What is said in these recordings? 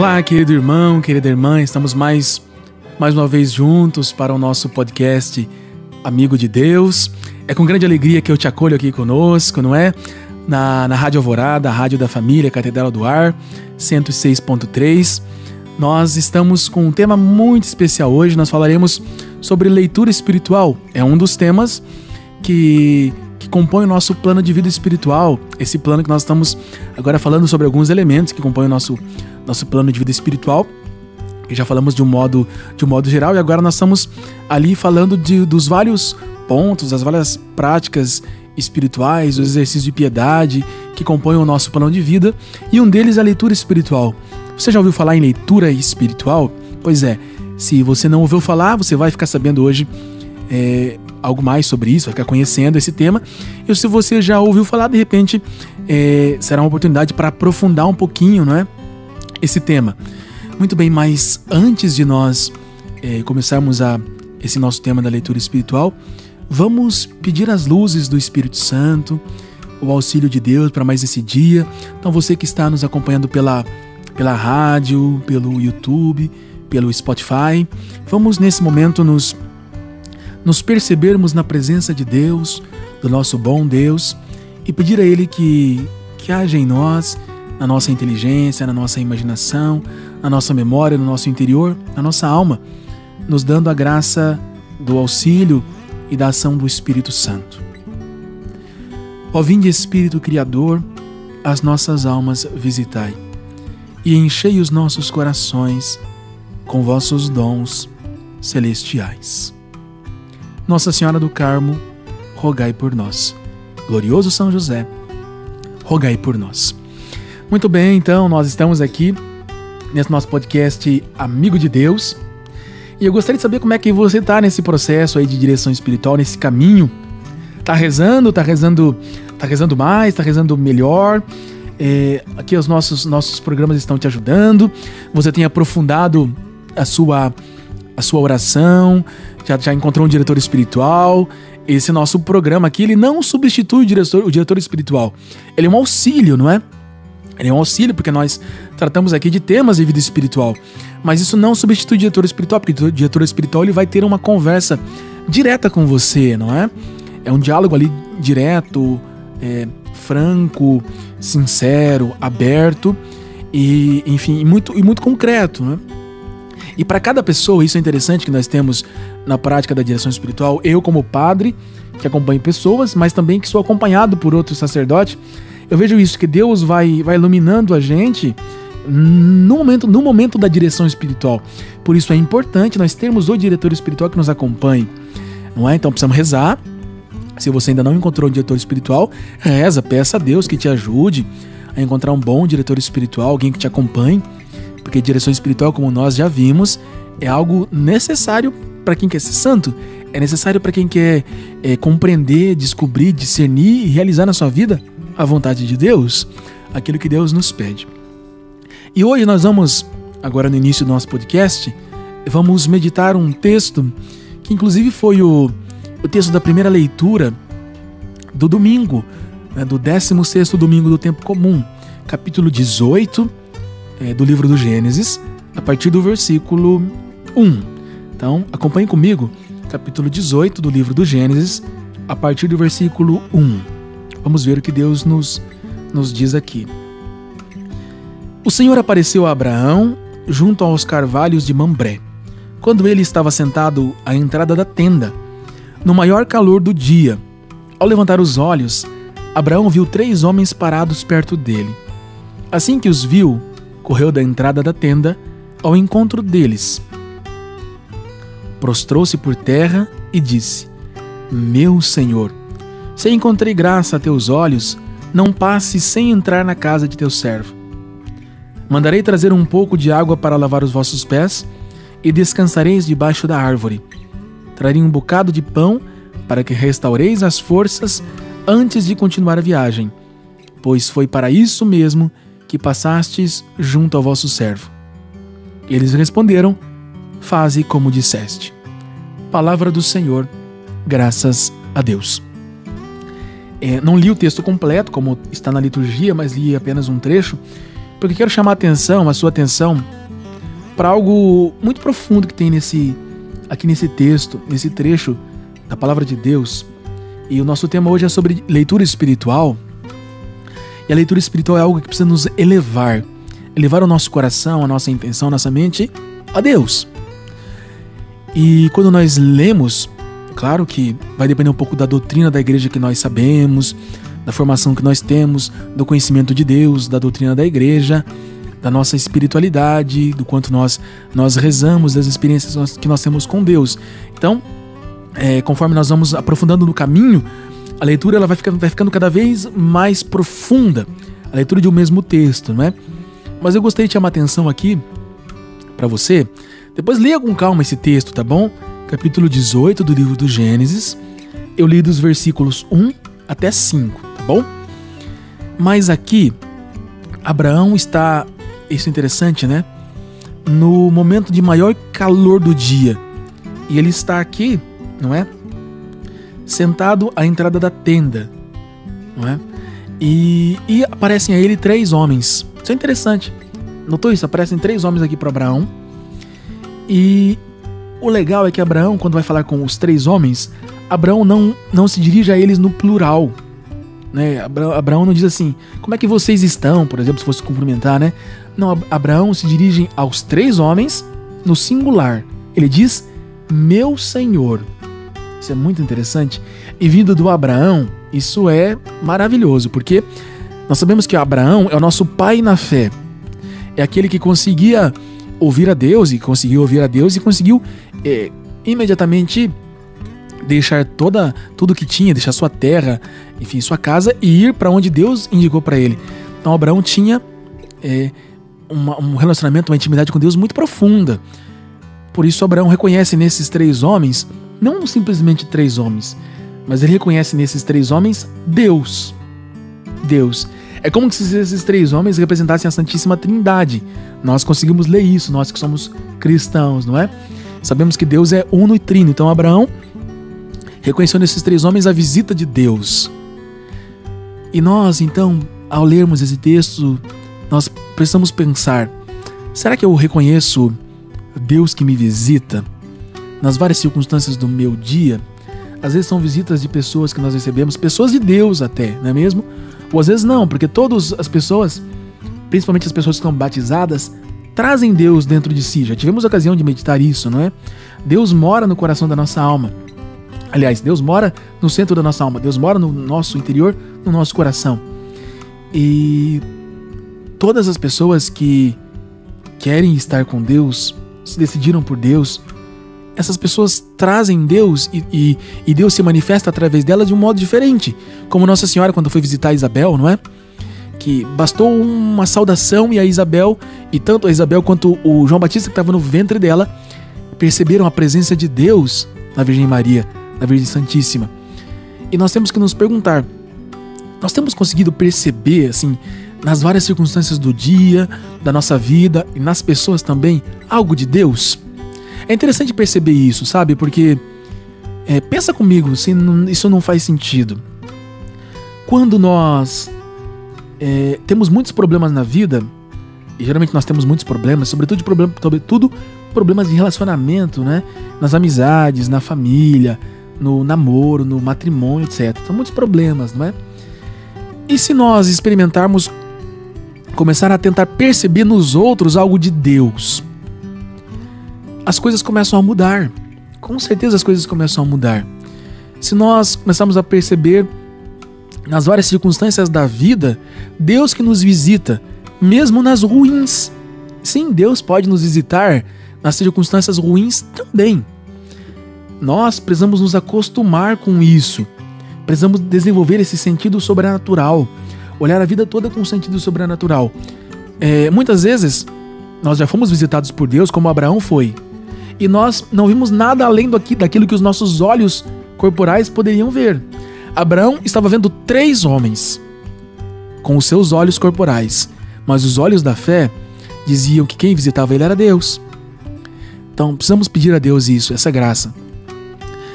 Olá, querido irmão, querida irmã, estamos mais uma vez juntos para o nosso podcast Amigo de Deus. É com grande alegria que eu te acolho aqui conosco, não é? Na Rádio Alvorada, a Rádio da Família, Catedral do Ar, 106.3. Nós estamos com um tema muito especial hoje. Nós falaremos sobre leitura espiritual. É um dos temas que compõe o nosso plano de vida espiritual. Esse plano que nós estamos agora falando sobre alguns elementos que compõem o nosso plano de vida espiritual. Já falamos de um modo geral, e agora nós estamos ali falando dos vários pontos, das várias práticas espirituais, os exercícios de piedade que compõem o nosso plano de vida, e um deles é a leitura espiritual. Você já ouviu falar em leitura espiritual? Pois é, se você não ouviu falar, você vai ficar sabendo hoje algo mais sobre isso, vai ficar conhecendo esse tema. E se você já ouviu falar, de repente será uma oportunidade para aprofundar um pouquinho, não é, esse tema. Muito bem, mas antes de nós começarmos esse nosso tema da leitura espiritual, vamos pedir as luzes do Espírito Santo, o auxílio de Deus para mais esse dia. Então você que está nos acompanhando pela rádio, pelo YouTube, pelo Spotify, vamos nesse momento nos percebermos na presença de Deus, do nosso bom Deus, e pedir a Ele que haja em nós, na nossa inteligência, na nossa imaginação, na nossa memória, no nosso interior, na nossa alma, nos dando a graça do auxílio e da ação do Espírito Santo. Ó vinde Espírito Criador, as nossas almas visitai, e enchei os nossos corações com vossos dons celestiais. Nossa Senhora do Carmo, rogai por nós. Glorioso São José, rogai por nós. Muito bem, então, nós estamos aqui nesse nosso podcast Amigo de Deus, e eu gostaria de saber como é que você está nesse processo aí de direção espiritual, nesse caminho. Tá rezando mais, tá rezando melhor? Aqui os nossos programas estão te ajudando, você tem aprofundado a sua oração, já encontrou um diretor espiritual. Esse nosso programa aqui, ele não substitui o diretor espiritual, ele é um auxílio, não é? Ele é um auxílio porque nós tratamos aqui de temas de vida espiritual, mas isso não substitui o diretor espiritual, porque o diretor espiritual ele vai ter uma conversa direta com você, não é? É um diálogo ali direto, franco, sincero, aberto e, enfim, muito concreto, né? E para cada pessoa, isso é interessante que nós temos na prática da direção espiritual, eu como padre, que acompanho pessoas, mas também que sou acompanhado por outro sacerdote, eu vejo isso, que Deus vai iluminando a gente no momento da direção espiritual. Por isso é importante nós termos o diretor espiritual que nos acompanhe, não é? Então precisamos rezar. Se você ainda não encontrou um diretor espiritual, reza, peça a Deus que te ajude a encontrar um bom diretor espiritual, alguém que te acompanhe, porque direção espiritual, como nós já vimos, é algo necessário para quem quer ser santo, é necessário para quem quer compreender, descobrir, discernir e realizar na sua vida a vontade de Deus, aquilo que Deus nos pede. E hoje nós vamos, agora no início do nosso podcast, vamos meditar um texto que inclusive foi o texto da primeira leitura do domingo, do 16º domingo do tempo comum, capítulo 18 do livro do Gênesis, a partir do versículo 1. Então, acompanhe comigo, capítulo 18 do livro do Gênesis, a partir do versículo 1. Vamos ver o que Deus nos diz aqui. O Senhor apareceu a Abraão junto aos carvalhos de Mambré, quando ele estava sentado à entrada da tenda, no maior calor do dia. Ao levantar os olhos, Abraão viu 3 homens parados perto dele. Assim que os viu, correu da entrada da tenda ao encontro deles. Prostrou-se por terra e disse: Meu Senhor, se encontrei graça a teus olhos, não passe sem entrar na casa de teu servo. Mandarei trazer um pouco de água para lavar os vossos pés, e descansareis debaixo da árvore. Trarei um bocado de pão para que restaureis as forças antes de continuar a viagem, pois foi para isso mesmo que passastes junto ao vosso servo. Eles responderam: Faze como disseste. Palavra do Senhor, graças a Deus. Não li o texto completo, como está na liturgia, mas li apenas um trecho, porque eu quero chamar a sua atenção, para algo muito profundo que tem aqui nesse texto, nesse trecho da Palavra de Deus. E o nosso tema hoje é sobre leitura espiritual. E a leitura espiritual é algo que precisa nos elevar o nosso coração, a nossa intenção, a nossa mente a Deus. E quando nós lemos, claro que vai depender um pouco da doutrina da igreja que nós sabemos, da formação que nós temos, do conhecimento de Deus, da doutrina da igreja, da nossa espiritualidade, do quanto nós rezamos, das experiências que nós temos com Deus. Então, conforme nós vamos aprofundando no caminho, a leitura ela vai ficando cada vez mais profunda, a leitura de um mesmo texto, não é? Mas eu gostaria de chamar a atenção aqui para você. Depois leia com calma esse texto, tá bom? Capítulo 18 do livro do Gênesis. Eu li dos versículos 1 até 5, tá bom? Mas aqui, Abraão está, isso é interessante, né? No momento de maior calor do dia. E ele está aqui, não é? Sentado à entrada da tenda, não é? E aparecem a ele 3 homens. Isso é interessante. Notou isso? Aparecem 3 homens aqui para Abraão. E o legal é que Abraão, quando vai falar com os 3 homens, Abraão não se dirige a eles no plural, né? Abraão não diz assim, como é que vocês estão, por exemplo, se fosse cumprimentar, né? Não, Abraão se dirige aos 3 homens no singular. Ele diz, meu Senhor. Isso é muito interessante. E vindo do Abraão, isso é maravilhoso, porque nós sabemos que Abraão é o nosso pai na fé. É aquele que conseguiu ouvir a Deus e conseguiu imediatamente deixar tudo que tinha, deixar sua terra, enfim, sua casa e ir para onde Deus indicou para ele. Então Abraão tinha um relacionamento, uma intimidade com Deus muito profunda. Por isso Abraão reconhece nesses 3 homens, não simplesmente 3 homens, mas ele reconhece nesses 3 homens Deus. É como se esses 3 homens representassem a Santíssima Trindade. Nós conseguimos ler isso, nós que somos cristãos, não é? Sabemos que Deus é uno e trino. Então Abraão reconheceu nesses 3 homens a visita de Deus. E nós, então, ao lermos esse texto, nós precisamos pensar, será que eu reconheço Deus que me visita nas várias circunstâncias do meu dia? Às vezes são visitas de pessoas que nós recebemos, pessoas de Deus até, não é mesmo? Ou às vezes não, porque todas as pessoas, principalmente as pessoas que estão batizadas, trazem Deus dentro de si. Já tivemos a ocasião de meditar isso, não é? Deus mora no coração da nossa alma. Aliás, Deus mora no centro da nossa alma. Deus mora no nosso interior, no nosso coração. E todas as pessoas que querem estar com Deus, se decidiram por Deus, essas pessoas trazem Deus e Deus se manifesta através delas de um modo diferente. Como Nossa Senhora quando foi visitar Isabel, não é? Que bastou uma saudação e a Isabel, e tanto a Isabel quanto o João Batista que estava no ventre dela, perceberam a presença de Deus na Virgem Maria, na Virgem Santíssima. E nós temos que nos perguntar, nós temos conseguido perceber, assim, nas várias circunstâncias do dia, da nossa vida e nas pessoas também, algo de Deus? É interessante perceber isso, sabe? Porque, pensa comigo, se isso não faz sentido. Quando nós temos muitos problemas na vida, e geralmente nós temos muitos problemas, sobretudo problemas de relacionamento, né? Nas amizades, na família, no namoro, no matrimônio, etc. São muitos problemas, não é? E se nós experimentarmos, começar a tentar perceber nos outros algo de Deus, as coisas começam a mudar. Com certeza as coisas começam a mudar. Se nós começarmos a perceber nas várias circunstâncias da vida, Deus que nos visita, mesmo nas ruins. Sim, Deus pode nos visitar nas circunstâncias ruins também. Nós precisamos nos acostumar com isso. Precisamos desenvolver esse sentido sobrenatural. Olhar a vida toda com um sentido sobrenatural. Muitas vezes, nós já fomos visitados por Deus, como Abraão foi. E nós não vimos nada além daquilo que os nossos olhos corporais poderiam ver. Abraão estava vendo 3 homens com os seus olhos corporais, mas os olhos da fé diziam que quem visitava ele era Deus. Então precisamos pedir a Deus isso, essa graça,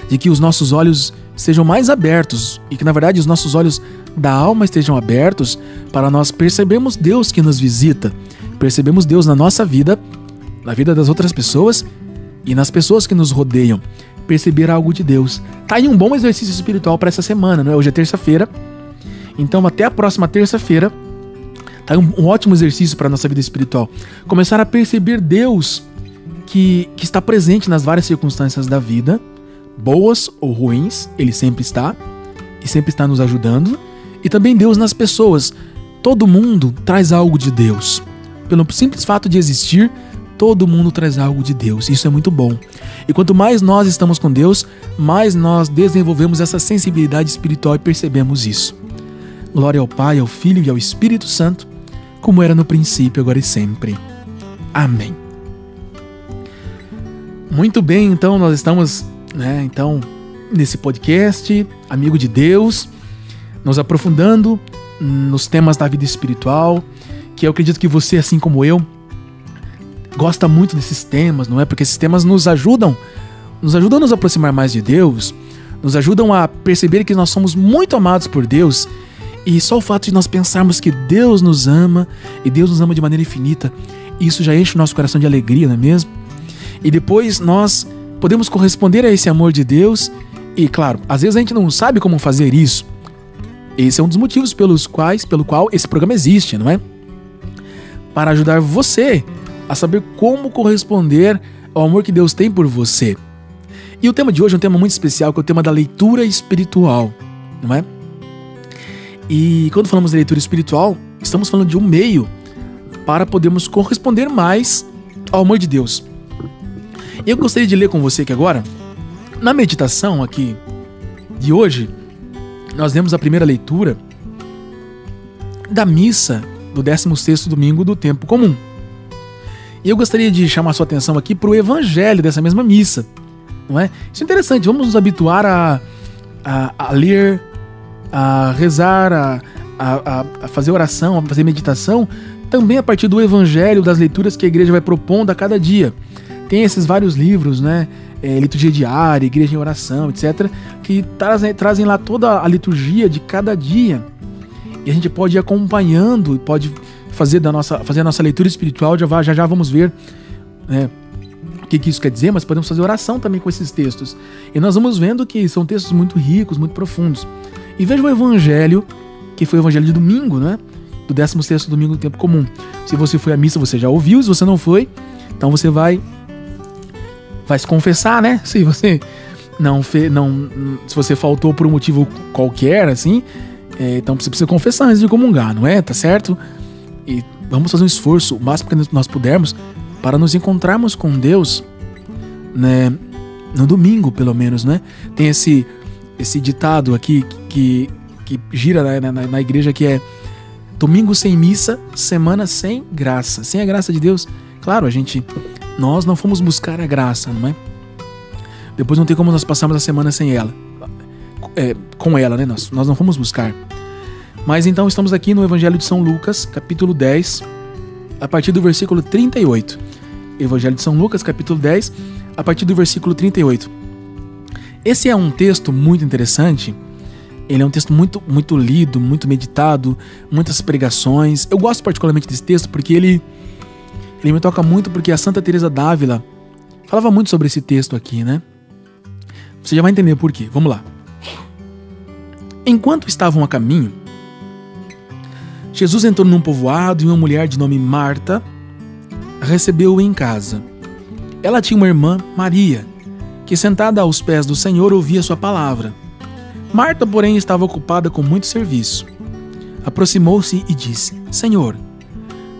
de que os nossos olhos sejam mais abertos e que, na verdade, os nossos olhos da alma estejam abertos para nós percebermos Deus que nos visita, percebemos Deus na nossa vida, na vida das outras pessoas e nas pessoas que nos rodeiam, perceber algo de Deus. Tá aí um bom exercício espiritual para essa semana, não é? Hoje é terça-feira, então até a próxima terça-feira, tá aí um ótimo exercício para a nossa vida espiritual. Começar a perceber Deus que está presente nas várias circunstâncias da vida, boas ou ruins, Ele sempre está, e sempre está nos ajudando, e também Deus nas pessoas. Todo mundo traz algo de Deus. Pelo simples fato de existir, todo mundo traz algo de Deus. Isso é muito bom. E quanto mais nós estamos com Deus, mais nós desenvolvemos essa sensibilidade espiritual e percebemos isso. Glória ao Pai, ao Filho e ao Espírito Santo, como era no princípio, agora e sempre. Amém. Muito bem, então nós estamos, nesse podcast, Amigo de Deus, nos aprofundando nos temas da vida espiritual, que eu acredito que você, assim como eu, gosta muito desses temas, não é? Porque esses temas nos ajudam a nos aproximar mais de Deus, nos ajudam a perceber que nós somos muito amados por Deus, e só o fato de nós pensarmos que Deus nos ama, e Deus nos ama de maneira infinita, isso já enche o nosso coração de alegria, não é mesmo? E depois nós podemos corresponder a esse amor de Deus, e claro, às vezes a gente não sabe como fazer isso. Esse é um dos motivos pelo qual esse programa existe, não é? Para ajudar você a saber como corresponder ao amor que Deus tem por você. E o tema de hoje é um tema muito especial, que é o tema da leitura espiritual, não é? E quando falamos de leitura espiritual, estamos falando de um meio para podermos corresponder mais ao amor de Deus. Eu gostaria de ler com você aqui agora, na meditação aqui de hoje, nós lemos a primeira leitura da missa do 16º domingo do tempo comum. E eu gostaria de chamar a sua atenção aqui para o evangelho dessa mesma missa, não é? Isso é interessante, vamos nos habituar a ler, a rezar, a fazer oração, a fazer meditação, também a partir do evangelho, das leituras que a igreja vai propondo a cada dia. Tem esses vários livros, né? Liturgia diária, igreja em oração, etc., que trazem lá toda a liturgia de cada dia. E a gente pode ir acompanhando, pode fazer a nossa leitura espiritual, já vamos ver, né, o que isso quer dizer, mas podemos fazer oração também com esses textos. E nós vamos vendo que são textos muito ricos, muito profundos. E veja o evangelho, que foi o evangelho de domingo, né? Do 16º domingo do tempo comum. Se você foi à missa, você já ouviu. Se você não foi, então você vai se confessar, né? Se você se você faltou por um motivo qualquer, assim, então você precisa confessar antes de comungar, não é? Tá certo? E vamos fazer um esforço, o máximo que nós pudermos, para nos encontrarmos com Deus, né? No domingo, pelo menos, né? Tem esse ditado aqui que gira na igreja, que é: domingo sem missa, semana sem graça. Sem a graça de Deus, claro, nós não fomos buscar a graça, não é? Depois não tem como nós passarmos a semana sem ela, com ela, né? Nós não fomos buscar. Mas então estamos aqui no Evangelho de São Lucas, capítulo 10, a partir do versículo 38. Evangelho de São Lucas, capítulo 10, a partir do versículo 38. Esse é um texto muito interessante. Ele é um texto muito, muito lido, muito meditado, muitas pregações. Eu gosto particularmente desse texto porque ele me toca muito, porque a Santa Teresa d'Ávila falava muito sobre esse texto aqui, né? Você já vai entender por quê. Vamos lá. Enquanto estavam a caminho, Jesus entrou num povoado e uma mulher de nome Marta recebeu-o em casa. Ela tinha uma irmã, Maria, que sentada aos pés do Senhor ouvia sua palavra. Marta, porém, estava ocupada com muito serviço. Aproximou-se e disse: Senhor,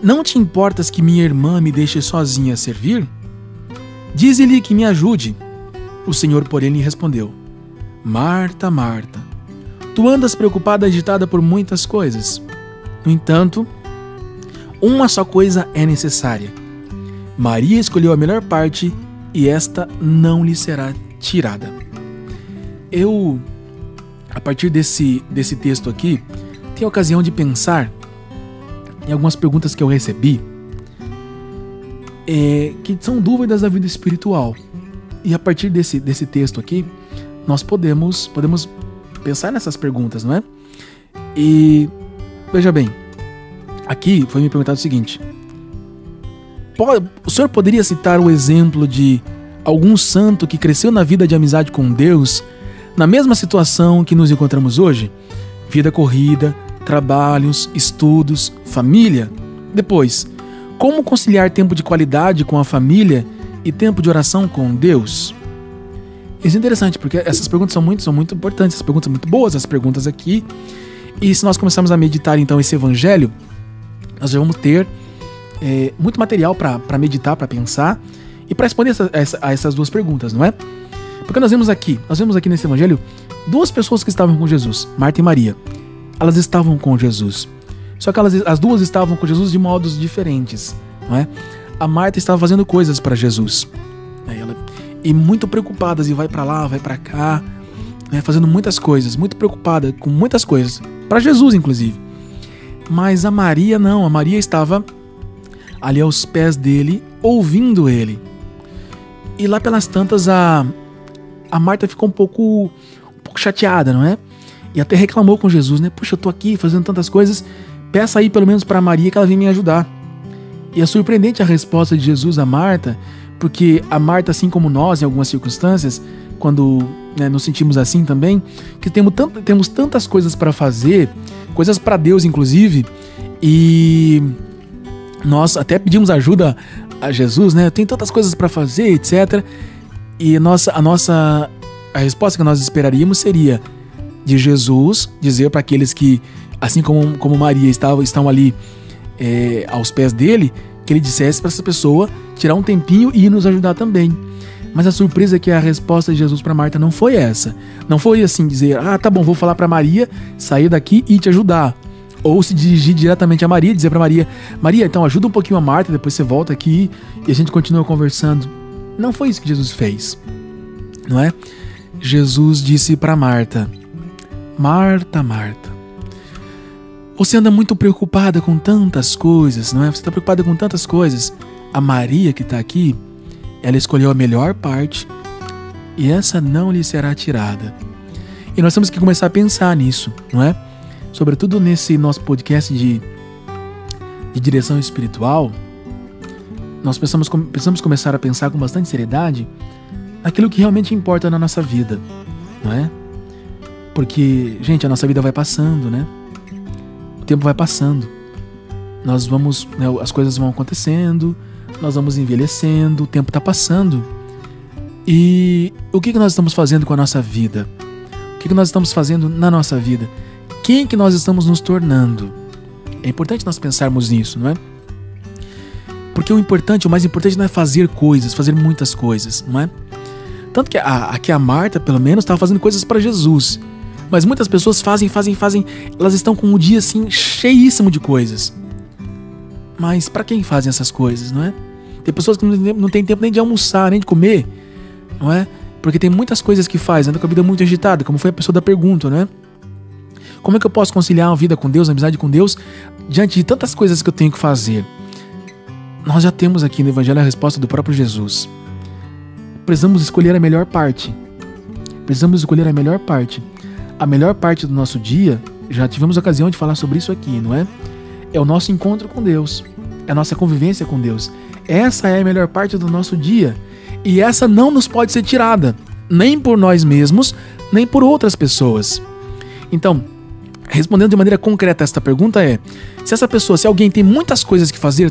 não te importas que minha irmã me deixe sozinha a servir? Dize-lhe que me ajude. O Senhor, porém, lhe respondeu: Marta, Marta, tu andas preocupada e agitada por muitas coisas. No entanto, uma só coisa é necessária. Maria escolheu a melhor parte e esta não lhe será tirada. A partir desse texto aqui, tenho a ocasião de pensar em algumas perguntas que eu recebi, que são dúvidas da vida espiritual. E a partir desse texto aqui, nós podemos pensar nessas perguntas, não é? E veja bem, aqui foi me perguntado o seguinte: o senhor poderia citar o exemplo de algum santo que cresceu na vida de amizade com Deus, na mesma situação que nos encontramos hoje? Vida corrida, trabalhos, estudos, família. Depois, como conciliar tempo de qualidade com a família e tempo de oração com Deus? Isso é interessante, porque essas perguntas são muito importantes, essas perguntas são muito boas, essas perguntas aqui. E se nós começarmos a meditar então esse evangelho, nós já vamos ter muito material para meditar, para pensar e para responder a essas duas perguntas, não é? Porque nós vemos aqui nesse evangelho duas pessoas que estavam com Jesus, Marta e Maria. Elas estavam com Jesus. Só que as duas estavam com Jesus de modos diferentes, não é? A Marta estava fazendo coisas para Jesus, né? E muito preocupadas, e vai para lá, vai para cá, né? Fazendo muitas coisas, muito preocupada com muitas coisas, para Jesus inclusive. Mas a Maria não, a Maria estava ali aos pés dele, ouvindo ele. E lá pelas tantas a Marta ficou um pouco chateada, não é? E até reclamou com Jesus, né? Puxa, eu tô aqui fazendo tantas coisas, peça aí pelo menos para Maria que ela venha me ajudar. E é surpreendente a resposta de Jesus a Marta, porque a Marta, assim como nós, em algumas circunstâncias, quando nos sentimos assim também, que temos tantas coisas para fazer, coisas para Deus inclusive, e nós até pedimos ajuda a Jesus, né? Eu tenho tantas coisas para fazer, etc. E a resposta que nós esperaríamos seria de Jesus dizer para aqueles que, assim como Maria estão ali aos pés dele, que ele dissesse para essa pessoa tirar um tempinho e ir nos ajudar também. Mas a surpresa é que a resposta de Jesus para Marta não foi essa. Não foi assim dizer, tá bom, vou falar para Maria sair daqui e te ajudar. Ou se dirigir diretamente a Maria e dizer para Maria, então ajuda um pouquinho a Marta, depois você volta aqui e a gente continua conversando. Não foi isso que Jesus fez, não é? Jesus disse para Marta, Marta, Marta, você anda muito preocupada com tantas coisas, não é? Você está preocupada com tantas coisas. A Maria que está aqui, ela escolheu a melhor parte e essa não lhe será tirada. E nós temos que começar a pensar nisso, não é? Sobretudo nesse nosso podcast de direção espiritual, nós precisamos começar a pensar com bastante seriedade naquilo que realmente importa na nossa vida, não é? Porque, gente, a nossa vida vai passando, né? O tempo vai passando. Nós vamos, as coisas vão acontecendo, nós vamos envelhecendo, o tempo está passando. E o que nós estamos fazendo com a nossa vida? O que nós estamos fazendo na nossa vida? Quem que nós estamos nos tornando? É importante nós pensarmos nisso, não é? Porque o mais importante não é fazer coisas, fazer muitas coisas, não é? Tanto que aqui a Marta, pelo menos, estava fazendo coisas para Jesus. Mas muitas pessoas fazem, elas estão com um dia assim, cheíssimo de coisas. Mas para quem fazem essas coisas, não é? Tem pessoas que não tem tempo nem de almoçar, nem de comer, não é? Porque tem muitas coisas que faz, anda com a vida muito agitada, como foi a pessoa da pergunta, não é? Como é que eu posso conciliar a vida com Deus, a amizade com Deus, diante de tantas coisas que eu tenho que fazer? Nós já temos aqui no Evangelho a resposta do próprio Jesus. Precisamos escolher a melhor parte. A melhor parte do nosso dia, já tivemos a ocasião de falar sobre isso aqui, não é? É o nosso encontro com Deus, é a nossa convivência com Deus. Essa é a melhor parte do nosso dia. E essa não nos pode ser tirada, nem por nós mesmos, nem por outras pessoas. Então, respondendo de maneira concreta esta pergunta se alguém tem muitas coisas que fazer,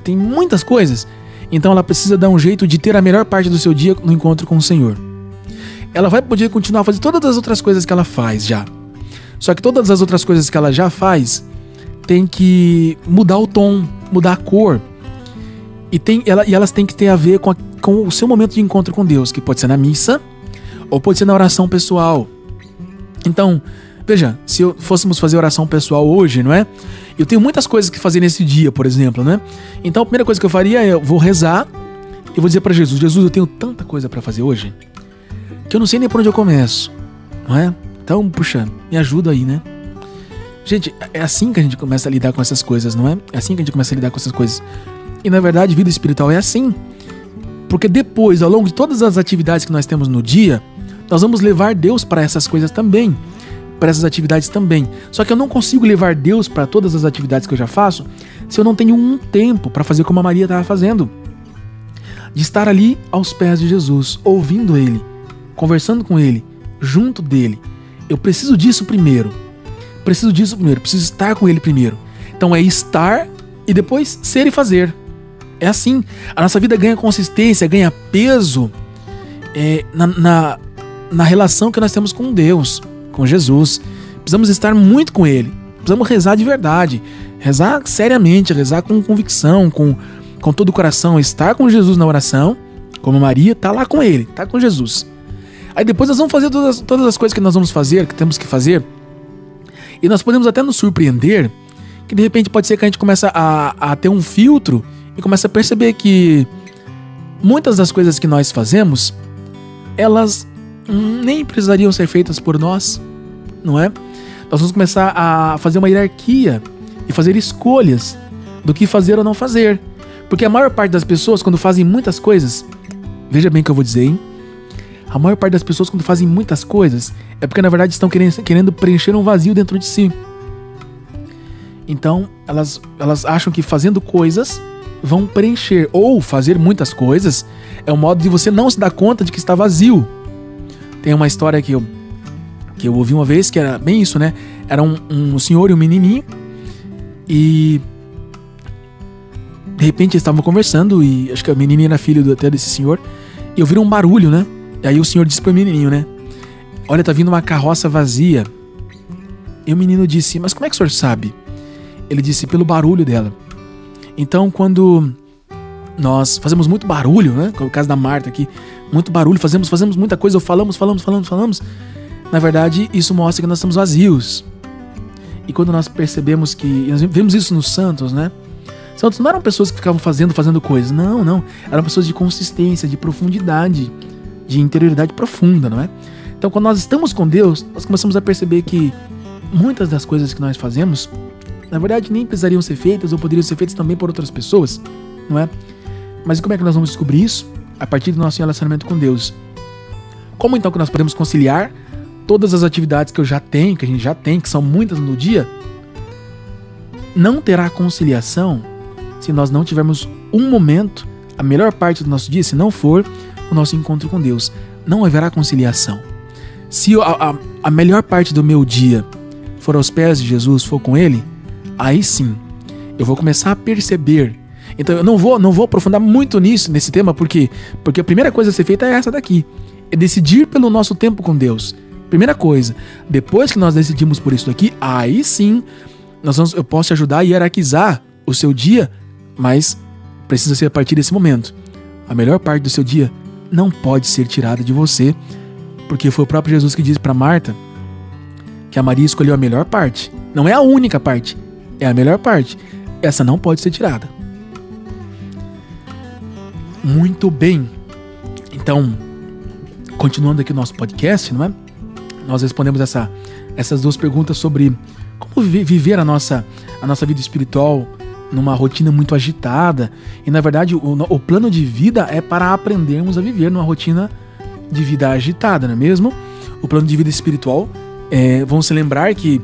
então ela precisa dar um jeito de ter a melhor parte do seu dia no encontro com o Senhor. Ela vai poder continuar a fazer todas as outras coisas que ela faz já. Só que todas as outras coisas que ela já faz tem que mudar o tom, mudar a cor. E elas têm que ter a ver com o seu momento de encontro com Deus, que pode ser na missa ou pode ser na oração pessoal. Então, veja, se fôssemos fazer oração pessoal hoje, não é? Eu tenho muitas coisas que fazer nesse dia, por exemplo, né? Então a primeira coisa que eu faria eu vou rezar e vou dizer para Jesus, eu tenho tanta coisa para fazer hoje que eu não sei nem por onde eu começo, não é? Então, puxa, me ajuda aí, né? Gente, é assim que a gente começa a lidar com essas coisas, não é? É assim que a gente começa a lidar com essas coisas. E na verdade, vida espiritual é assim. Porque depois, ao longo de todas as atividades que nós temos no dia, nós vamos levar Deus para essas coisas também, para essas atividades também. Só que eu não consigo levar Deus para todas as atividades que eu já faço se eu não tenho um tempo para fazer como a Maria estava fazendo, de estar ali aos pés de Jesus, ouvindo Ele, conversando com Ele, junto dele. Eu preciso disso primeiro, preciso estar com Ele primeiro. Então é estar e depois ser e fazer. É assim, a nossa vida ganha consistência, ganha peso na relação que nós temos com Deus, com Jesus. Precisamos estar muito com Ele, precisamos rezar de verdade, rezar seriamente, rezar com convicção, com todo o coração, estar com Jesus na oração, como Maria, está lá com Ele, está com Jesus. Aí depois nós vamos fazer todas as coisas que nós vamos fazer, que temos que fazer, e nós podemos até nos surpreender, que de repente pode ser que a gente comece a ter um filtro e comece a perceber que muitas das coisas que nós fazemos, elas nem precisariam ser feitas por nós, não é? Nós vamos começar a fazer uma hierarquia e fazer escolhas do que fazer ou não fazer. Porque a maior parte das pessoas, quando fazem muitas coisas, veja bem o que eu vou dizer, hein? A maior parte das pessoas, quando fazem muitas coisas, é porque na verdade estão querendo preencher um vazio dentro de si. Então, elas acham que fazendo coisas vão preencher. Ou fazer muitas coisas é um modo de você não se dar conta de que está vazio. Tem uma história que eu ouvi uma vez que era bem isso, né? Era um senhor e um menininho. E de repente eles estavam conversando, e acho que a menininha era filho até desse senhor, e ouviram um barulho, né? E aí o senhor disse pro menininho, né? Olha, tá vindo uma carroça vazia. E o menino disse, mas como é que o senhor sabe? Ele disse, pelo barulho dela. Então, quando nós fazemos muito barulho, né? Como o caso da Marta aqui, muito barulho, fazemos muita coisa, ou falamos, na verdade, isso mostra que nós estamos vazios. E quando nós percebemos que, nós vemos isso nos santos, né? Santos não eram pessoas que ficavam fazendo coisas, não. Eram pessoas de consistência, de profundidade, de interioridade profunda, não é? Então, quando nós estamos com Deus, nós começamos a perceber que muitas das coisas que nós fazemos, na verdade, nem precisariam ser feitas ou poderiam ser feitas também por outras pessoas, não é? Mas como é que nós vamos descobrir isso? A partir do nosso relacionamento com Deus. Como então que nós podemos conciliar todas as atividades que a gente já tem, que são muitas no dia? Não terá conciliação se nós não tivermos um momento, a melhor parte do nosso dia, se não for o nosso encontro com Deus. Não haverá conciliação. Se a melhor parte do meu dia for aos pés de Jesus, for com Ele, aí sim, eu vou começar a perceber. Então eu não vou aprofundar muito nesse tema, porque a primeira coisa a ser feita é essa daqui. É decidir pelo nosso tempo com Deus. Primeira coisa. Depois que nós decidimos por isso daqui, aí sim, eu posso te ajudar a hierarquizar o seu dia, mas precisa ser a partir desse momento. A melhor parte do seu dia não pode ser tirada de você, porque foi o próprio Jesus que disse para Marta que a Maria escolheu a melhor parte. Não é a única parte, é a melhor parte. Essa não pode ser tirada. Muito bem. Então, continuando aqui o nosso podcast, não é? Nós respondemos essas duas perguntas sobre como viver a nossa vida espiritual numa rotina muito agitada. E na verdade o plano de vida é para aprendermos a viver numa rotina de vida agitada, não é mesmo? O plano de vida espiritual, vamos se lembrar que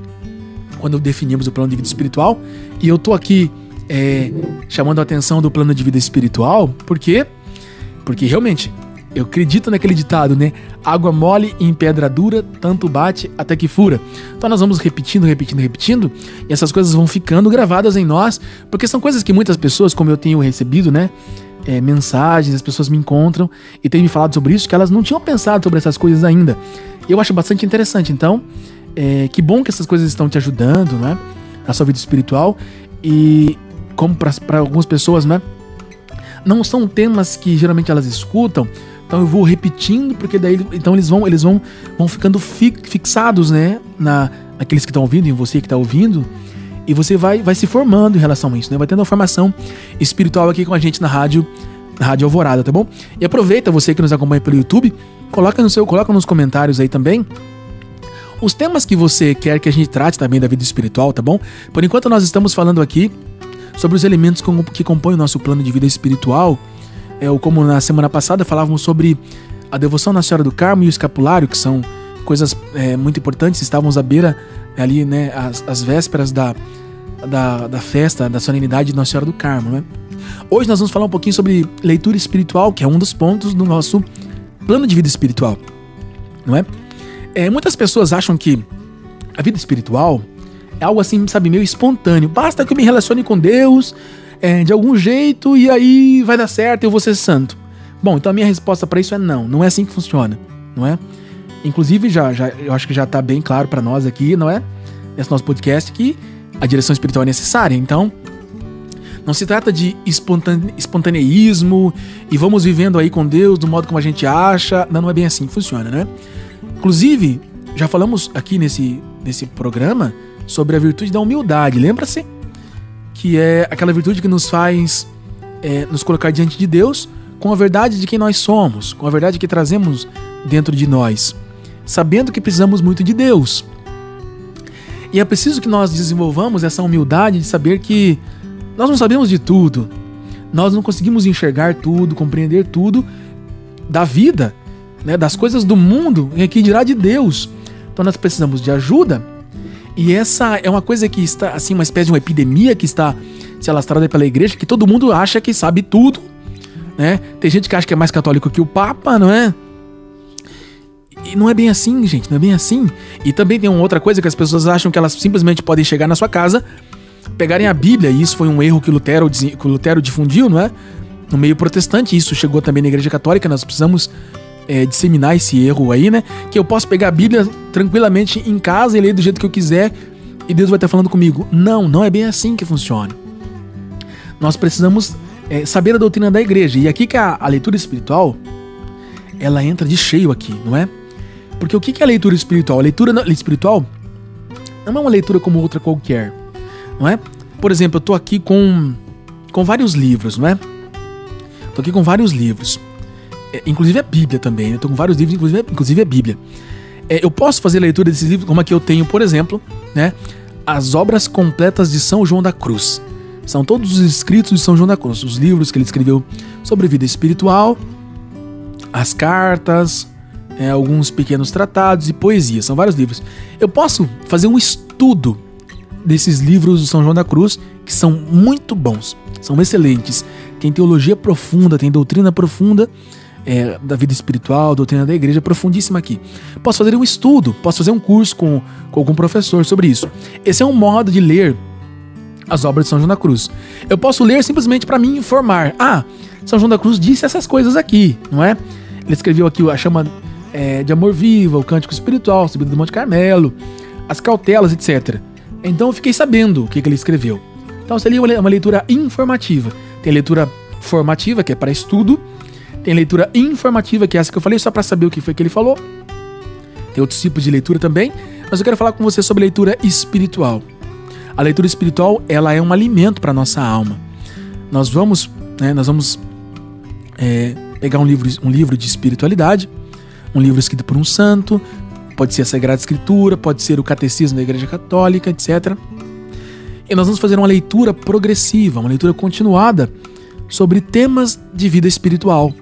quando definimos o plano de vida espiritual, e eu tô aqui chamando a atenção do plano de vida espiritual, por quê? Porque realmente eu acredito naquele ditado, né? Água mole em pedra dura, tanto bate até que fura. Então nós vamos repetindo, e essas coisas vão ficando gravadas em nós, porque são coisas que muitas pessoas, como eu tenho recebido, né? Mensagens, as pessoas me encontram e têm me falado sobre isso, que elas não tinham pensado sobre essas coisas ainda. E eu acho bastante interessante. Então, que bom que essas coisas estão te ajudando, né? Na sua vida espiritual. E como para algumas pessoas, né? Não são temas que geralmente elas escutam. Então eu vou repetindo, porque daí então eles vão ficando fixados, né, naqueles que estão ouvindo, em você que está ouvindo, e você vai se formando em relação a isso, né? Vai tendo uma formação espiritual aqui com a gente na Rádio Alvorada, tá bom? E aproveita, você que nos acompanha pelo YouTube, coloca nos comentários aí também os temas que você quer que a gente trate também da vida espiritual, tá bom? Por enquanto nós estamos falando aqui sobre os elementos que compõem o nosso plano de vida espiritual. Como na semana passada falávamos sobre a devoção Nossa Senhora do Carmo e o escapulário, que são coisas muito importantes. Estávamos à beira ali, né, as vésperas da festa, da solenidade de Nossa Senhora do Carmo, né? Hoje nós vamos falar um pouquinho sobre leitura espiritual, que é um dos pontos do nosso plano de vida espiritual, não é? Muitas pessoas acham que a vida espiritual é algo assim, sabe, meio espontâneo. Basta que eu me relacione com Deus de algum jeito e aí vai dar certo, eu vou ser santo. Bom, então a minha resposta para isso é não é assim que funciona, não é? Inclusive, eu acho que já está bem claro para nós aqui, não é? Nesse nosso podcast, que a direção espiritual é necessária. Então, não se trata de espontaneísmo e vamos vivendo aí com Deus do modo como a gente acha. Não é bem assim que funciona, né? Inclusive, já falamos aqui nesse programa sobre a virtude da humildade. Lembra-se? Que é aquela virtude que nos faz nos colocar diante de Deus com a verdade de quem nós somos, com a verdade que trazemos dentro de nós, sabendo que precisamos muito de Deus. E é preciso que nós desenvolvamos essa humildade de saber que nós não sabemos de tudo, nós não conseguimos enxergar tudo, compreender tudo da vida, né, das coisas do mundo, e aqui dirá de Deus. Então nós precisamos de ajuda, e essa é uma coisa que está, assim, uma espécie de uma epidemia que está se alastrada pela igreja, que todo mundo acha que sabe tudo, né? Tem gente que acha que é mais católico que o Papa, não é? E não é bem assim, gente, não é bem assim. E também tem uma outra coisa que as pessoas acham que elas simplesmente podem chegar na sua casa, pegarem a Bíblia, e isso foi um erro que o Lutero difundiu, não é? No meio protestante, isso chegou também na Igreja Católica. Nós precisamos disseminar esse erro aí, né? Que eu posso pegar a Bíblia tranquilamente em casa e ler do jeito que eu quiser e Deus vai estar falando comigo. Não é bem assim que funciona. Nós precisamos saber a doutrina da igreja. E aqui que a leitura espiritual, ela entra de cheio aqui, não é? Porque o que é a leitura espiritual? A leitura espiritual não é uma leitura como outra qualquer, não é? Por exemplo, eu tô aqui com vários livros, não é? Tô aqui com vários livros. Inclusive a Bíblia também, né? Eu tô com vários livros, inclusive a Bíblia. Eu posso fazer leitura desses livros, como aqui eu tenho, por exemplo, né? As obras completas de São João da Cruz. São todos os escritos de São João da Cruz, os livros que ele escreveu sobre vida espiritual, as cartas, alguns pequenos tratados e poesia. São vários livros. Eu posso fazer um estudo desses livros de São João da Cruz, que são muito bons, são excelentes. Tem teologia profunda, tem doutrina profunda da vida espiritual, doutrina da igreja profundíssima aqui. Posso fazer um estudo, posso fazer um curso com algum professor sobre isso. Esse é um modo de ler as obras de São João da Cruz. Eu posso ler simplesmente para me informar. São João da Cruz disse essas coisas aqui, não é? Ele escreveu aqui a chama de amor viva, o cântico espiritual, a subida do Monte Carmelo, as cautelas, etc. Então eu fiquei sabendo o que ele escreveu. Então seria uma leitura informativa. Tem leitura formativa, que é para estudo. Tem leitura informativa, que é essa que eu falei, só para saber o que foi que ele falou. Tem outros tipos de leitura também. Mas eu quero falar com você sobre leitura espiritual. A leitura espiritual, ela é um alimento para a nossa alma. Nós vamos pegar um livro de espiritualidade, um livro escrito por um santo, pode ser a Sagrada Escritura, pode ser o Catecismo da Igreja Católica, etc. E nós vamos fazer uma leitura progressiva, uma leitura continuada sobre temas de vida espiritual,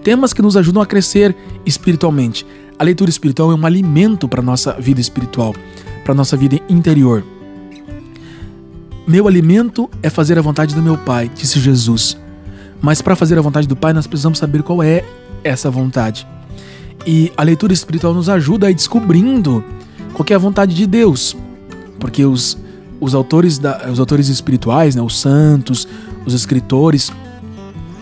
temas que nos ajudam a crescer espiritualmente. A leitura espiritual é um alimento para a nossa vida espiritual, para a nossa vida interior. Meu alimento é fazer a vontade do meu Pai, disse Jesus. Mas para fazer a vontade do Pai, nós precisamos saber qual é essa vontade. E a leitura espiritual nos ajuda a ir descobrindo qual que é a vontade de Deus. Porque os autores espirituais, né, os santos, os escritores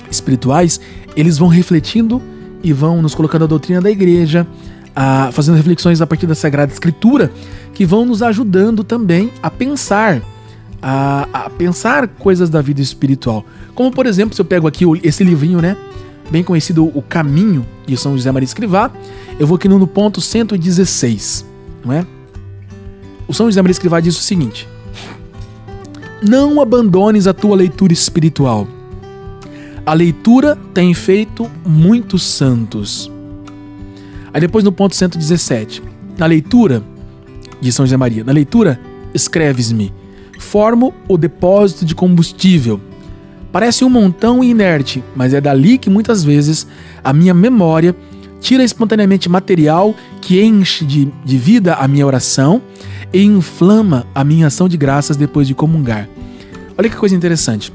espirituais, eles vão refletindo e vão nos colocando a doutrina da igreja, fazendo reflexões a partir da Sagrada Escritura, que vão nos ajudando também a pensar coisas da vida espiritual. Como, por exemplo, se eu pego aqui esse livrinho, né, bem conhecido, O Caminho, de São José Maria Escrivá, eu vou aqui no ponto 116, não é? O São José Maria Escrivá diz o seguinte: não abandones a tua leitura espiritual. A leitura tem feito muitos santos. Aí depois no ponto 117, na leitura, de São José Maria, na leitura, escreves-me, formo o depósito de combustível. Parece um montão inerte, mas é dali que muitas vezes a minha memória tira espontaneamente material que enche de vida a minha oração e inflama a minha ação de graças depois de comungar. Olha que coisa interessante.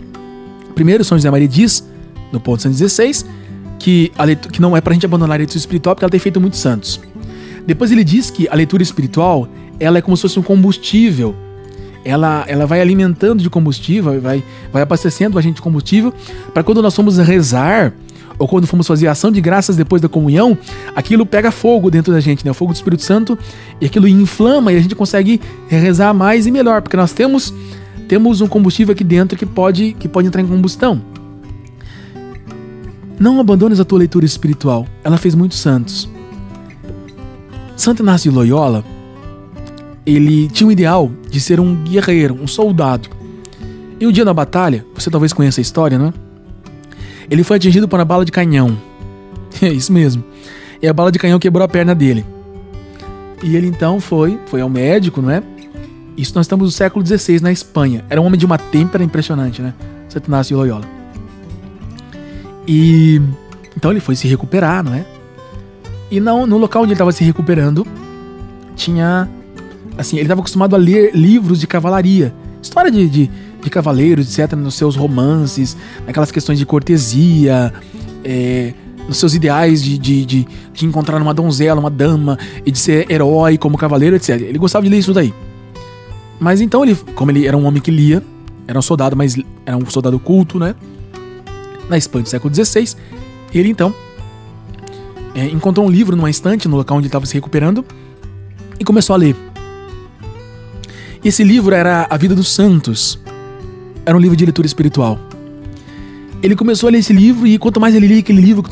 Primeiro, São José Maria diz, no ponto 116, que não é pra gente abandonar a leitura espiritual porque ela tem feito muitos santos. Depois ele diz que a leitura espiritual, ela é como se fosse um combustível. Ela vai alimentando de combustível, vai abastecendo a gente de combustível, para quando nós formos rezar, ou quando formos fazer ação de graças depois da comunhão, aquilo pega fogo dentro da gente, né? O fogo do Espírito Santo, e aquilo inflama e a gente consegue rezar mais e melhor, porque nós temos um combustível aqui dentro que pode entrar em combustão. Não abandones a tua leitura espiritual. Ela fez muitos santos. Santo Inácio de Loyola, ele tinha um ideal de ser um guerreiro, um soldado. E um dia na batalha, você talvez conheça a história, não é? Ele foi atingido por uma bala de canhão. É isso mesmo. E a bala de canhão quebrou a perna dele. E ele então foi ao médico, não é? Isso nós estamos no século XVI, na Espanha. Era um homem de uma têmpera impressionante, né? Santo Inácio de Loyola. E então ele foi se recuperar, não é? E no local onde ele estava se recuperando, tinha... Assim, ele estava acostumado a ler livros de cavalaria. História de cavaleiros, etc., nos seus romances, naquelas questões de cortesia, nos seus ideais de encontrar uma donzela, uma dama, e de ser herói como cavaleiro, etc. Ele gostava de ler isso daí. Mas então, como ele era um homem que lia, era um soldado, mas era um soldado culto, né? Na Espanha do século XVI, ele então encontrou um livro numa estante, no local onde ele estava se recuperando, e começou a ler. E esse livro era A Vida dos Santos. Era um livro de leitura espiritual. Ele começou a ler esse livro e quanto mais ele lia aquele livro,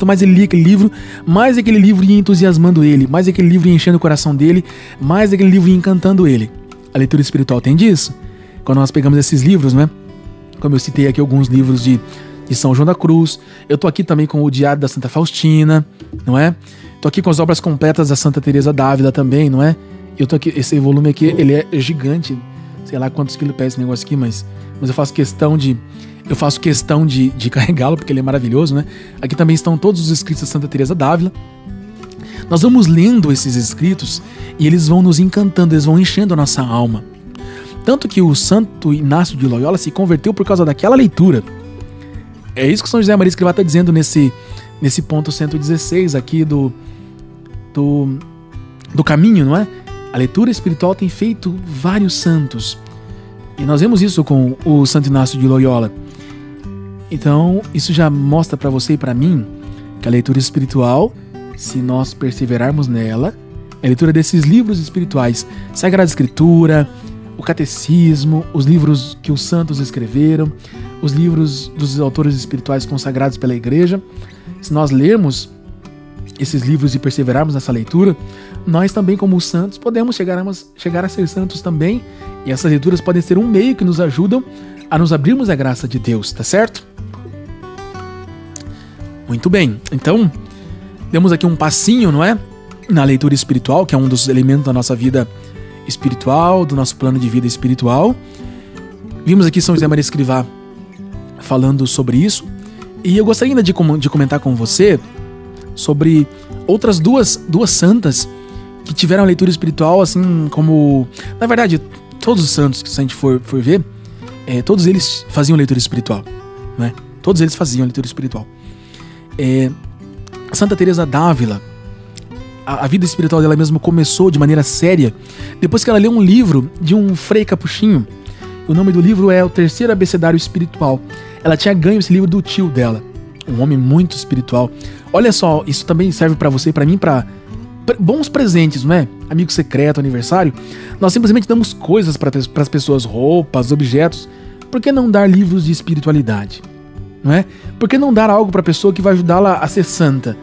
mais aquele livro ia entusiasmando ele, mais aquele livro ia enchendo o coração dele, mais aquele livro ia encantando ele. A leitura espiritual tem disso. Quando nós pegamos esses livros, né? Como eu citei aqui alguns livros de São João da Cruz. Eu tô aqui também com o Diário da Santa Faustina, não é? Tô aqui com as obras completas da Santa Teresa d'Ávila também, não é? Eu tô aqui, esse volume aqui, ele é gigante. Sei lá quantos quilos pesa esse negócio aqui, mas eu faço questão de carregá-lo, porque ele é maravilhoso, né? Aqui também estão todos os escritos da Santa Teresa d'Ávila. Nós vamos lendo esses escritos e eles vão nos encantando, eles vão enchendo a nossa alma. Tanto que o Santo Inácio de Loyola se converteu por causa daquela leitura. É isso que São José Maria Escrivá está dizendo nesse ponto 116 aqui do caminho, não é? A leitura espiritual tem feito vários santos. E nós vemos isso com o Santo Inácio de Loyola. Então, isso já mostra para você e para mim que a leitura espiritual, se nós perseverarmos nela, a leitura desses livros espirituais, Sagrada Escritura, o Catecismo, os livros que os santos escreveram, os livros dos autores espirituais consagrados pela Igreja, se nós lermos esses livros e perseverarmos nessa leitura, nós também, como os santos, podemos chegar a ser santos também, e essas leituras podem ser um meio que nos ajudam a nos abrirmos à graça de Deus, tá certo? Muito bem, então, demos aqui um passinho, não é? Na leitura espiritual, que é um dos elementos da nossa vida espiritual, do nosso plano de vida espiritual. Vimos aqui São José Maria Escrivá falando sobre isso, e eu gostaria ainda de comentar com você sobre outras duas santas que tiveram a leitura espiritual, assim como... Na verdade, todos os santos, se a gente for ver, todos eles faziam leitura espiritual, né? Todos eles faziam leitura espiritual. Santa Teresa d'Ávila, a vida espiritual dela mesmo começou de maneira séria depois que ela leu um livro de um frei capuchinho. O nome do livro é O Terceiro Abecedário Espiritual. Ela tinha ganho esse livro do tio dela, um homem muito espiritual. Olha só, isso também serve para você e para mim, para bons presentes, não é? Amigo secreto, aniversário. Nós simplesmente damos coisas para as pessoas, roupas, objetos. Por que não dar livros de espiritualidade? Não é? Por que não dar algo para a pessoa que vai ajudá-la a ser santa,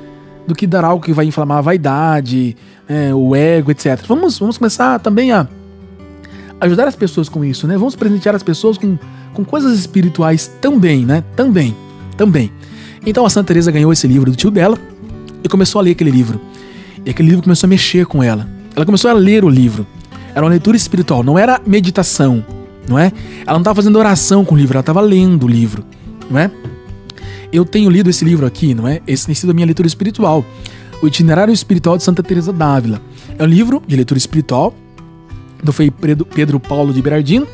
do que dar algo que vai inflamar a vaidade, o ego, etc. Vamos começar também a ajudar as pessoas com isso, né? Vamos presentear as pessoas com coisas espirituais também, né? Também. Então a Santa Teresa ganhou esse livro do tio dela e começou a ler aquele livro. E aquele livro começou a mexer com ela. Ela começou a ler o livro. Era uma leitura espiritual, não era meditação, não é? Ela não estava fazendo oração com o livro, ela estava lendo o livro, não é? Eu tenho lido esse livro aqui, não é? Esse tem sido a minha leitura espiritual. O Itinerário Espiritual de Santa Teresa d'Ávila. É um livro de leitura espiritual do Frei Pedro Paulo de Berardino.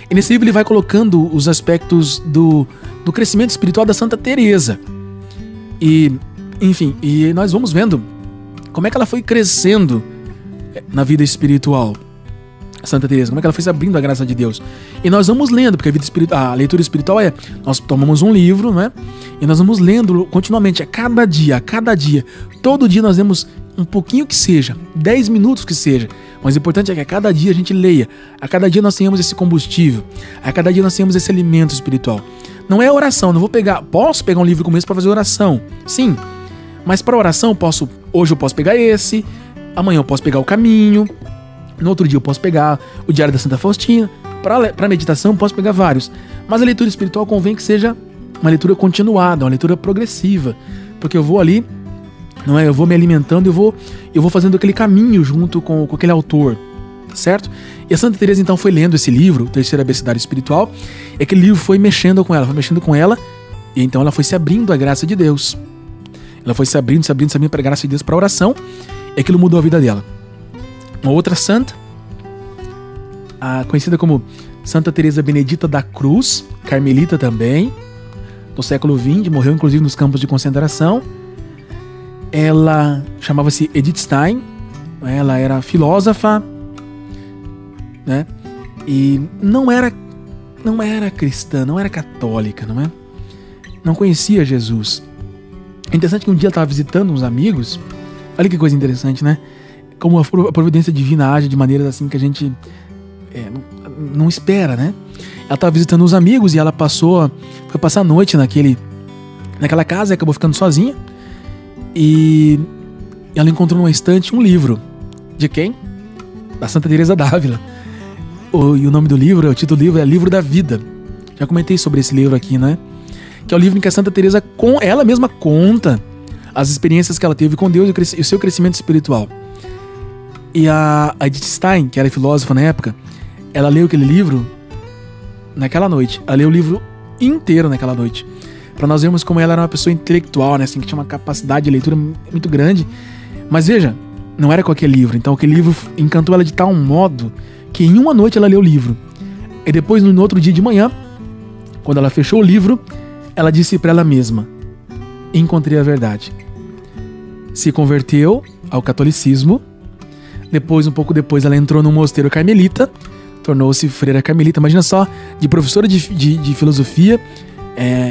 E nesse livro ele vai colocando os aspectos do crescimento espiritual da Santa Teresa. E, enfim, e nós vamos vendo como é que ela foi crescendo na vida espiritual, Santa Teresa, como é que ela foi se abrindo à graça de Deus. E nós vamos lendo, porque a leitura espiritual nós tomamos um livro, não é? E nós vamos lendo continuamente, a cada dia, todo dia nós lemos um pouquinho que seja, 10 minutos que seja, mas o importante é que a cada dia a gente leia, a cada dia nós tenhamos esse combustível, a cada dia nós tenhamos esse alimento espiritual. Não é oração, posso pegar um livro como esse para fazer oração, sim, mas para oração hoje eu posso pegar esse, amanhã eu posso pegar o Caminho, no outro dia eu posso pegar o Diário da Santa Faustina, para meditação eu posso pegar vários, mas a leitura espiritual convém que seja uma leitura continuada, uma leitura progressiva, porque eu vou ali, não é? Eu vou me alimentando, eu vou fazendo aquele caminho junto com aquele autor, certo? E a Santa Teresa então foi lendo esse livro, o Terceiro Abecedário Espiritual, e aquele livro foi mexendo com ela, e então ela foi se abrindo à graça de Deus. Ela foi se abrindo para a graça de Deus, para a oração, e aquilo mudou a vida dela. Uma outra santa, conhecida como Santa Teresa Benedita da Cruz, carmelita também, do século XX, morreu inclusive nos campos de concentração. Ela chamava-se Edith Stein, ela era filósofa, né? E não era cristã, não era católica, não é? Não conhecia Jesus. É interessante que um dia ela estava visitando uns amigos. Olha que coisa interessante, né? Como a providência divina age de maneiras assim que a gente não espera, né? Ela estava visitando uns amigos e ela foi passar a noite naquela casa e acabou ficando sozinha. E ela encontrou numa estante um livro. De quem? Da Santa Teresa d'Ávila. E o nome do livro, o título do livro é Livro da Vida. Já comentei sobre esse livro aqui, né? Que é o livro em que a Santa Teresa, ela mesma conta as experiências que ela teve com Deus e o seu crescimento espiritual. E a Edith Stein, que era filósofa na época, ela leu aquele livro naquela noite. Ela leu o livro inteiro naquela noite. Para nós vermos como ela era uma pessoa intelectual, né? Assim, que tinha uma capacidade de leitura muito grande. Mas veja, não era qualquer livro. Então aquele livro encantou ela de tal modo que em uma noite ela leu o livro. E depois, no outro dia de manhã, quando ela fechou o livro, ela disse para ela mesma: encontrei a verdade. Se converteu ao catolicismo. Depois, um pouco depois, ela entrou no mosteiro carmelita, tornou-se freira carmelita. Imagina só, de professora de filosofia.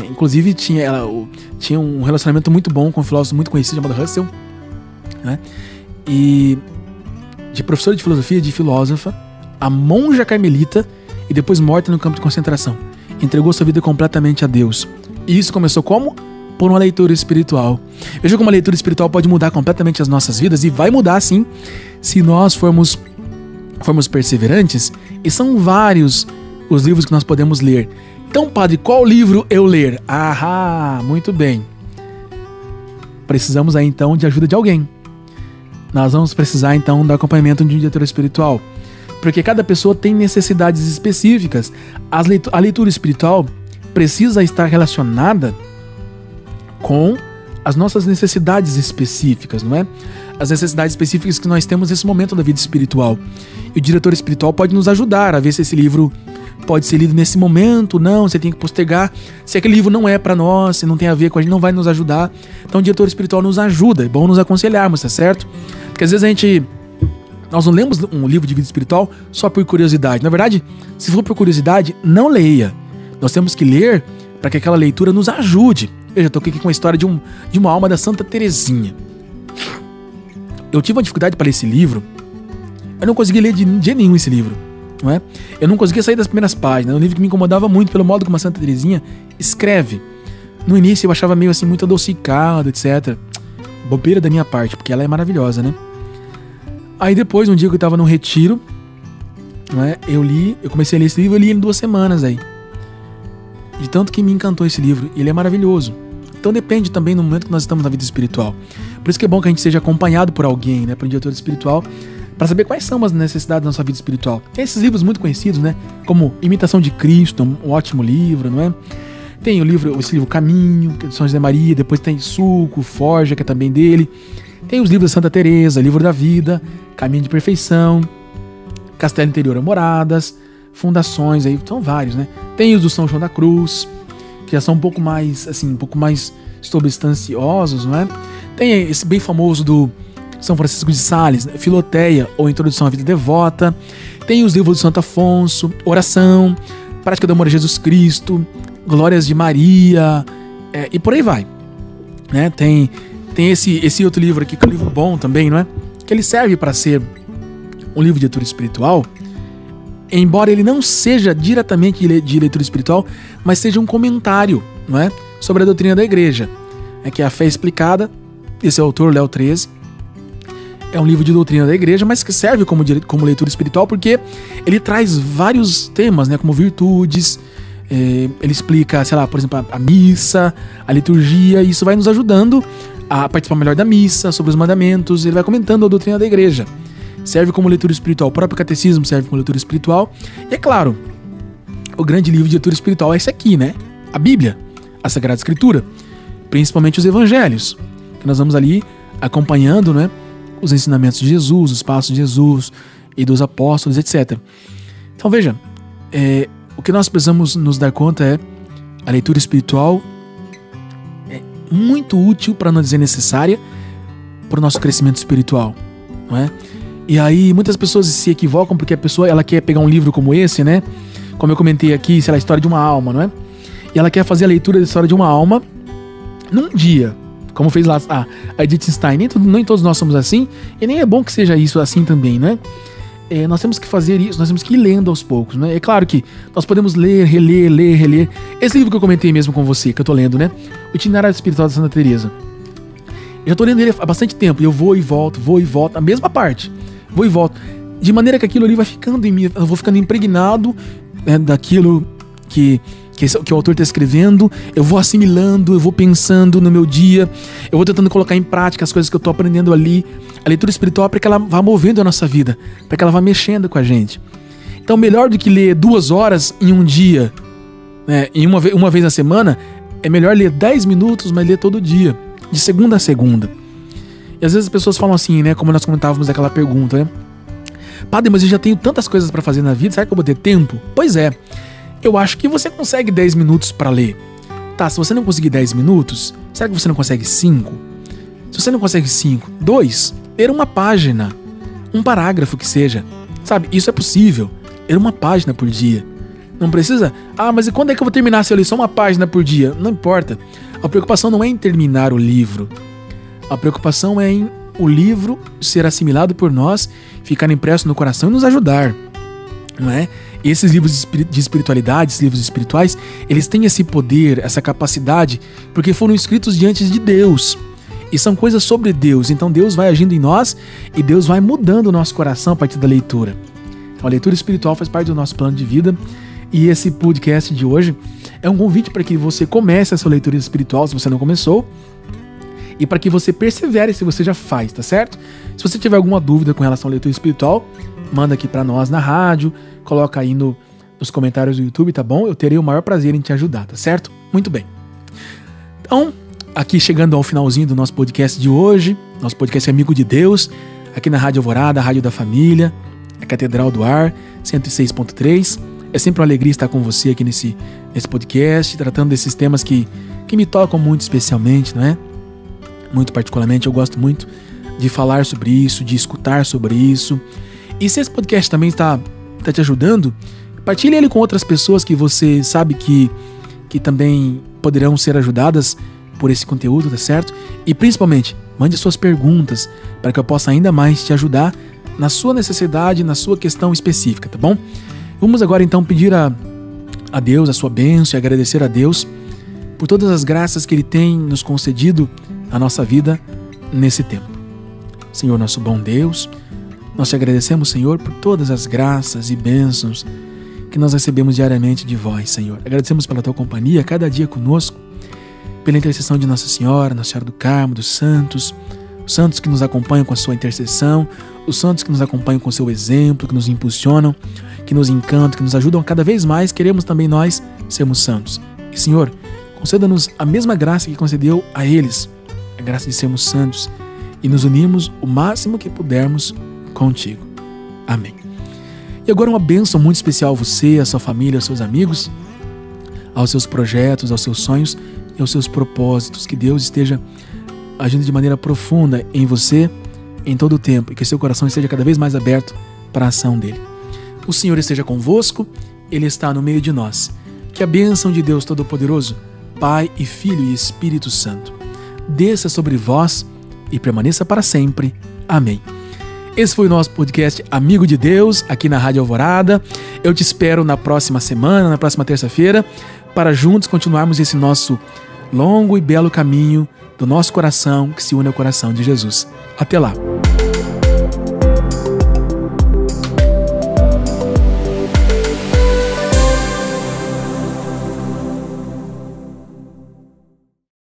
Inclusive tinha um relacionamento muito bom com um filósofo muito conhecido chamado Russell, né? E de professora de filosofia, de filósofa, a monja carmelita, e depois morta no campo de concentração. Entregou sua vida completamente a Deus. E isso começou como? Por uma leitura espiritual. Veja como a leitura espiritual pode mudar completamente as nossas vidas, e vai mudar sim, se nós formos perseverantes. E são vários os livros que nós podemos ler. Então, padre, qual livro eu ler? Muito bem. Precisamos aí então de ajuda de alguém. Nós vamos precisar então do acompanhamento de um diretor espiritual. Porque cada pessoa tem necessidades específicas. A leitura espiritual precisa estar relacionada com as nossas necessidades específicas, não é? As necessidades específicas que nós temos nesse momento da vida espiritual. E o diretor espiritual pode nos ajudar a ver se esse livro pode ser lido nesse momento, não, você tem que postergar. Se aquele livro não é para nós, se não tem a ver com a gente, não vai nos ajudar. Então o diretor espiritual nos ajuda, é bom nos aconselharmos, tá certo? Porque às vezes nós não lemos um livro de vida espiritual só por curiosidade. Na verdade, se for por curiosidade, não leia. Nós temos que ler para que aquela leitura nos ajude. Eu já estou aqui com a história de uma alma da Santa Teresinha. Eu tive uma dificuldade para ler esse livro. Eu não consegui ler de dia nenhum esse livro, não é? Eu não conseguia sair das primeiras páginas. É um livro que me incomodava muito pelo modo como a Santa Teresinha escreve. No início eu achava meio assim, muito adocicado, etc. Bobeira da minha parte, porque ela é maravilhosa, né? Aí depois, um dia que eu estava num retiro, não é? Eu comecei a ler esse livro, eu li em 2 semanas aí. De tanto que me encantou esse livro. Ele é maravilhoso. Então depende também do momento que nós estamos na vida espiritual. Por isso que é bom que a gente seja acompanhado por alguém, né? Por um diretor espiritual, para saber quais são as necessidades da nossa vida espiritual. Tem esses livros muito conhecidos, né? Como Imitação de Cristo, um ótimo livro, não é? tem esse livro Caminho, que é de São José Maria, depois tem Sulco, Forja, que é também dele. Tem os livros da Santa Teresa, Livro da Vida, Caminho de Perfeição, Castelo Interior a Moradas, Fundações, aí são vários, né? Tem os do São João da Cruz, que já são um pouco mais substanciosos, não é? Tem esse bem famoso do São Francisco de Sales, né? Filoteia, ou Introdução à Vida Devota. Tem os livros do Santo Afonso, Oração, Prática do Amor a Jesus Cristo, Glórias de Maria, e por aí vai, né? Tem esse outro livro aqui, que é um livro bom também, não é? Que ele serve para ser um livro de leitura espiritual, embora ele não seja diretamente de leitura espiritual, mas seja um comentário, não é? Sobre a doutrina da igreja, que é a Fé Explicada. Esse é o autor, Léo 13. É um livro de doutrina da igreja, mas que serve como leitura espiritual, porque ele traz vários temas, né? Como virtudes, ele explica, sei lá, por exemplo, a missa, a liturgia, e isso vai nos ajudando a participar melhor da missa, sobre os mandamentos. Ele vai comentando a doutrina da igreja. Serve como leitura espiritual. O próprio catecismo serve como leitura espiritual. E é claro, o grande livro de leitura espiritual é esse aqui, né? A Bíblia, a Sagrada Escritura, principalmente os evangelhos, que nós vamos ali acompanhando, né? Os ensinamentos de Jesus, os passos de Jesus e dos apóstolos, etc. Então veja, o que nós precisamos nos dar conta é a leitura espiritual é muito útil, para não dizer necessária, para o nosso crescimento espiritual, não é? E aí muitas pessoas se equivocam porque a pessoa ela quer pegar um livro como esse, né? Como eu comentei aqui, sei lá, a história de uma alma, não é? E ela quer fazer a leitura da história de uma alma num dia, como fez lá a Edith Stein. Nem todos nós somos assim, e nem é bom que seja isso assim também, né? Nós temos que fazer isso, nós temos que ir lendo aos poucos, né? É claro que nós podemos ler, reler. Esse livro que eu comentei mesmo com você, que eu tô lendo, né? O Itinerário Espiritual da Santa Teresa. Eu já tô lendo ele há bastante tempo, e eu vou e volto, a mesma parte. Vou e volto. De maneira que aquilo ali vai ficando em mim, eu vou ficando impregnado, né, daquilo que o autor está escrevendo. Eu vou assimilando, eu vou pensando no meu dia, eu vou tentando colocar em prática as coisas que eu estou aprendendo ali. A leitura espiritual é para que ela vá movendo a nossa vida, para que ela vá mexendo com a gente. Então, melhor do que ler 2 horas em um dia, né, em uma vez na semana, é melhor ler 10 minutos, mas ler todo dia, de segunda a segunda. E às vezes as pessoas falam assim, né, como nós comentávamos aquela pergunta, né? Padre, mas eu já tenho tantas coisas para fazer na vida, será que eu vou ter tempo? Pois é, eu acho que você consegue 10 minutos para ler. Tá, se você não conseguir 10 minutos, será que você não consegue 5? Se você não consegue 5, 2, ler uma página, um parágrafo que seja. Sabe, isso é possível. Ler uma página por dia. Não precisa, mas e quando é que eu vou terminar se eu ler só uma página por dia? Não importa. A preocupação não é em terminar o livro. A preocupação é em o livro ser assimilado por nós, ficar impresso no coração e nos ajudar, não é? E esses livros de espiritualidade, esses livros espirituais, eles têm esse poder, essa capacidade, porque foram escritos diante de Deus. E são coisas sobre Deus. Então Deus vai agindo em nós e Deus vai mudando o nosso coração a partir da leitura. Então a leitura espiritual faz parte do nosso plano de vida. E esse podcast de hoje é um convite para que você comece essa leitura espiritual, se você não começou, e para que você persevere se você já faz, tá certo? Se você tiver alguma dúvida com relação à leitura espiritual, manda aqui para nós na rádio, coloca aí nos comentários do YouTube, tá bom? Eu terei o maior prazer em te ajudar, tá certo? Muito bem. Então, aqui chegando ao finalzinho do nosso podcast de hoje, nosso podcast Amigo de Deus, aqui na Rádio Alvorada, a Rádio da Família, a Catedral do Ar, 106.3. É sempre uma alegria estar com você aqui nesse podcast, tratando desses temas que me tocam muito especialmente, não é? Muito particularmente, eu gosto muito de falar sobre isso, de escutar sobre isso. E se esse podcast também está te ajudando, partilhe ele com outras pessoas que você sabe que também poderão ser ajudadas por esse conteúdo, tá certo? E principalmente, mande suas perguntas para que eu possa ainda mais te ajudar na sua necessidade, na sua questão específica, tá bom? Vamos agora então pedir a Deus a sua bênção e agradecer a Deus por todas as graças que Ele tem nos concedido na nossa vida nesse tempo. Senhor, nosso bom Deus, nós te agradecemos, Senhor, por todas as graças e bênçãos que nós recebemos diariamente de vós, Senhor. Agradecemos pela tua companhia cada dia conosco, pela intercessão de Nossa Senhora, Nossa Senhora do Carmo, dos santos, os santos que nos acompanham com a sua intercessão, os santos que nos acompanham com o seu exemplo, que nos impulsionam, que nos encantam, que nos ajudam cada vez mais. Queremos também nós sermos santos. E, Senhor, conceda-nos a mesma graça que concedeu a eles, a graça de sermos santos e nos unirmos o máximo que pudermos contigo. Amém. E agora uma bênção muito especial a você, a sua família, aos seus amigos, aos seus projetos, aos seus sonhos e aos seus propósitos. Que Deus esteja agindo de maneira profunda em você em todo o tempo e que seu coração esteja cada vez mais aberto para a ação dele. O Senhor esteja convosco, Ele está no meio de nós. Que a bênção de Deus Todo-Poderoso, Pai e Filho e Espírito Santo, desça sobre vós e permaneça para sempre. Amém. Esse foi o nosso podcast Amigo de Deus, aqui na Rádio Alvorada. Eu te espero na próxima semana, na próxima terça-feira, para juntos continuarmos esse nosso longo e belo caminho do nosso coração que se une ao coração de Jesus. Até lá!